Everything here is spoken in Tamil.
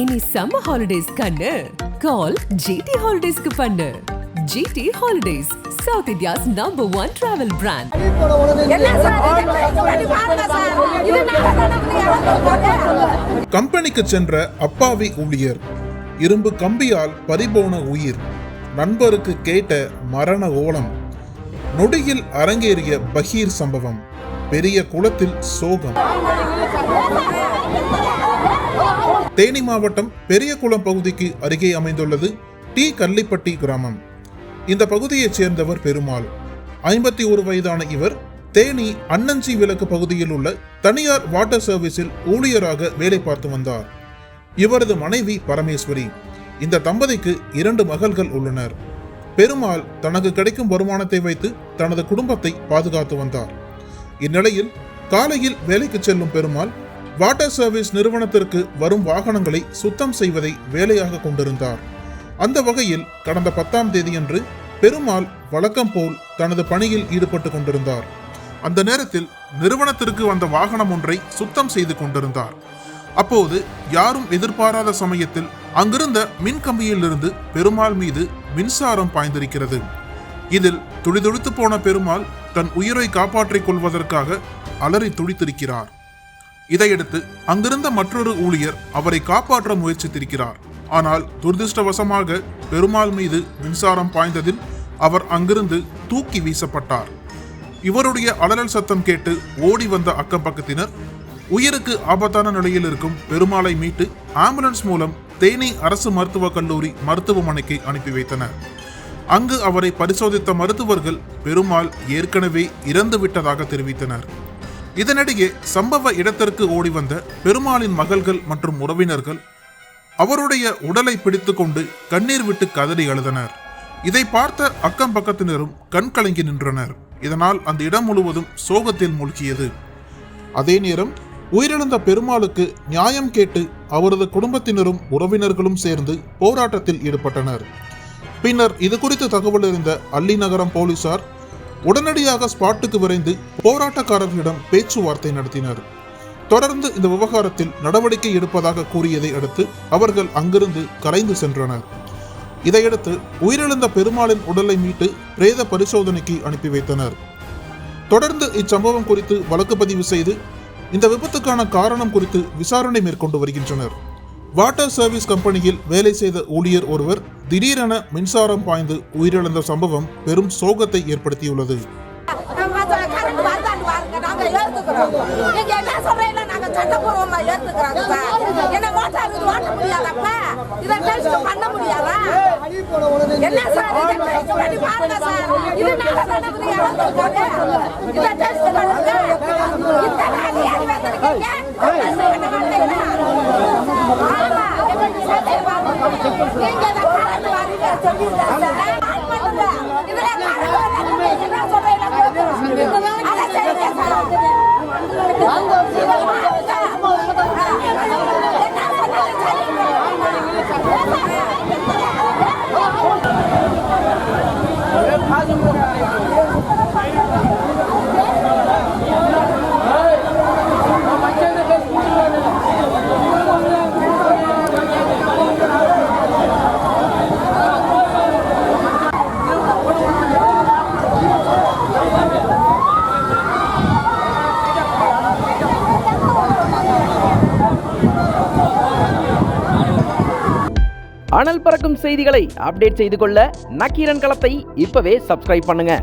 இனி சம்மர் ஹாலிடேஸ் கண்ணு கால் ஜிடி ஹாலிடேஸ்க்கு பண்ணு. GT Holidays, South India's #1 travel brand. கம்பெனிக்கு சென்ற அப்பாவி ஊழியர், இரும்பு கம்பியால் பறிபோன உயிர், நண்பருக்கு கேட்ட மரண ஓலம், நொடியில் அரங்கேறிய பகீர் சம்பவம், பெரிய குளத்தில் சோகம். தேனி மாவட்டம் பெரியகுளம் பகுதிக்கு அருகே அமைந்துள்ளது டி கள்ளிப்பட்டி கிராமம். இந்த பகுதியைச் சேர்ந்தவர் பெருமாள். 51 வயதான இவர் தேனி அன்னஞ்சி விளக்கு பகுதியில் உள்ள தனியார் வாட்டர் சர்வீஸில் ஊழியராக வேலை பார்த்து வந்தார். இவரது மனைவி பரமேஸ்வரி. இந்த தம்பதிக்கு 2 மகள்கள் உள்ளனர். பெருமாள் தனக்கு கிடைக்கும் வருமானத்தை வைத்து தனது குடும்பத்தை பாதுகாத்து வந்தார். இந்நிலையில் காலையில் வேலைக்கு செல்லும் பெருமாள் வாட்டர் சர்வீஸ் நிறுவனத்திற்கு வரும் வாகனங்களை சுத்தம் செய்வதை வேலையாக கொண்டிருந்தார். அந்த வகையில் கடந்த 10ஆம் தேதியன்று பெருமாள் வழக்கம் போல் தனது பணியில் ஈடுபட்டு கொண்டிருந்தார். அந்த நேரத்தில் நிறுவனத்திற்கு வந்த வாகனம் ஒன்றை சுத்தம் செய்து கொண்டிருந்தார். அப்போது யாரும் எதிர்பாராத சமயத்தில் அங்கிருந்த மின் கம்பியிலிருந்து பெருமாள் மீது மின்சாரம் பாய்ந்திருக்கிறது. இதில் துடிதுடித்து போன பெருமாள் தன் உயிரை காப்பாற்றிக் கொள்வதற்காக அலறி துடித்திருக்கிறார். இதையடுத்து அங்கிருந்த மற்றொரு ஊழியர் அவரை காப்பாற்ற முயற்சித்திருக்கிறார். ஆனால் துரதிருஷ்டவசமாக பெருமாள் மீது மின்சாரம் பாய்ந்ததில் அவர் அங்கிருந்து தூக்கி வீசப்பட்டார். இவருடைய அலறல் சத்தம் கேட்டு ஓடி வந்த அக்கம் பக்கத்தினர் உயிருக்கு ஆபத்தான நிலையில் இருக்கும் பெருமாளை மீட்டு ஆம்புலன்ஸ் மூலம் தேனி அரசு மருத்துவக் கல்லூரி மருத்துவமனைக்கு அனுப்பி வைத்தனர். அங்கு அவரை பரிசோதித்த மருத்துவர்கள் பெருமாள் ஏற்கனவே இறந்து விட்டதாக தெரிவித்தனர். இதனிடையே சம்பவ இடத்திற்கு ஓடி வந்த பெருமாளின் மகள்கள் மற்றும் உறவினர்கள் அவருடைய உடலை பிடித்து கொண்டு கண்ணீர் விட்டு கதறி அழுதனர். இதை பார்த்த அக்கம் பக்கத்தினரும் கண் கலங்கி நின்றனர். இதனால் அந்த இடம் முழுவதும் சோகத்தில் மூழ்கியது. அதே நேரம் உயிரிழந்த பெருமாளுக்கு நியாயம் கேட்டு அவரது குடும்பத்தினரும் உறவினர்களும் சேர்ந்து போராட்டத்தில் ஈடுபட்டனர். பின்னர் இது குறித்து தகவல் அறிந்த அல்லிநகரம் போலீசார் உடனடியாக ஸ்பாட்டுக்கு விரைந்து போராட்டக்காரர்களிடம் பேச்சுவார்த்தை நடத்தினர். தொடர்ந்து இந்த விவகாரத்தில் நடவடிக்கை எடுப்பதாக கூறியதை அடுத்து அவர்கள் அங்கிருந்து கலைந்து சென்றனர். இதையடுத்து உயிரிழந்த பெருமாளின் உடலை மீட்டு பிரேத பரிசோதனைக்கு அனுப்பி வைத்தனர். தொடர்ந்து இச்சம்பவம் குறித்து வழக்கு பதிவு செய்து இந்த விபத்துக்கான காரணம் குறித்து விசாரணை மேற்கொண்டு வருகின்றனர். வாட்டர் சர்வீஸ் கம்பெனியில் வேலை செய்த ஊழியர் ஒருவர் திடீரென மின்சாரம் பாய்ந்து உயிரிழந்த சம்பவம் பெரும் சோகத்தை ஏற்படுத்தியுள்ளது. அனல் பறக்கும் செய்திகளை அப்டேட் செய்து கொள்ள நக்கீரன் களத்தை இப்பவே சப்ஸ்கிரைப் பண்ணுங்க.